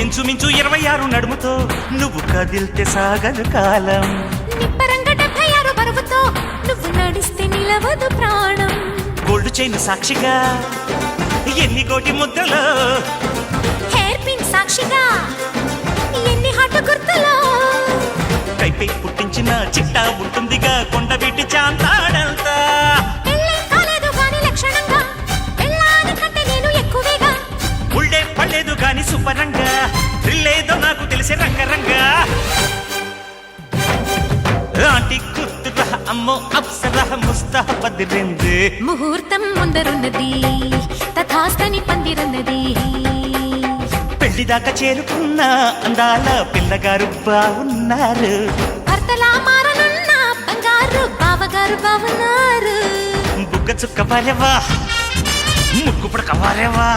ఇంచుమించు 26 నడుముతో నువ్వు కదిల్తే సాగదు కాలం. నిప్పరంగ 76 బరువుతో నువ్వు నడిస్తే నిలవదు ప్రాణం. గోల్డ్ చైన్ సాక్షిగా ఎన్ని కోటి ముద్రలో, హెయిర్ పిన్ సాక్షిగా ఎన్ని హాటు గుర్తులో. కైపై పుట్టించిన చిట్టా ఉంటుందిగా కొండవీటి చాంతాడంతా. పెళ్ళే కాలేదు గాని లక్షణంగా, పెళ్ళాని కంటే నేను ఎక్కువేగా. ఉళ్ళే పడలేదు గాని శుభ్రంగా, థ్రిల్లేదో నాకు తెలిసే రంగరంగా. ఆంటీ కూతురా అమ్మో అప్సరా ముస్తాబదిరింది. ముహూర్తం ముందరున్నది తథాస్తని పందిరన్నది. పెళ్లిదాకా చేరుకున్న అందాల పిల్లగారు బాగున్నారు. భర్తలా మారనున్న బంగారు బావగారు బావున్నారు. బుగ్గ చుక్క వారేవా, ముక్కు పుడక వారేవా.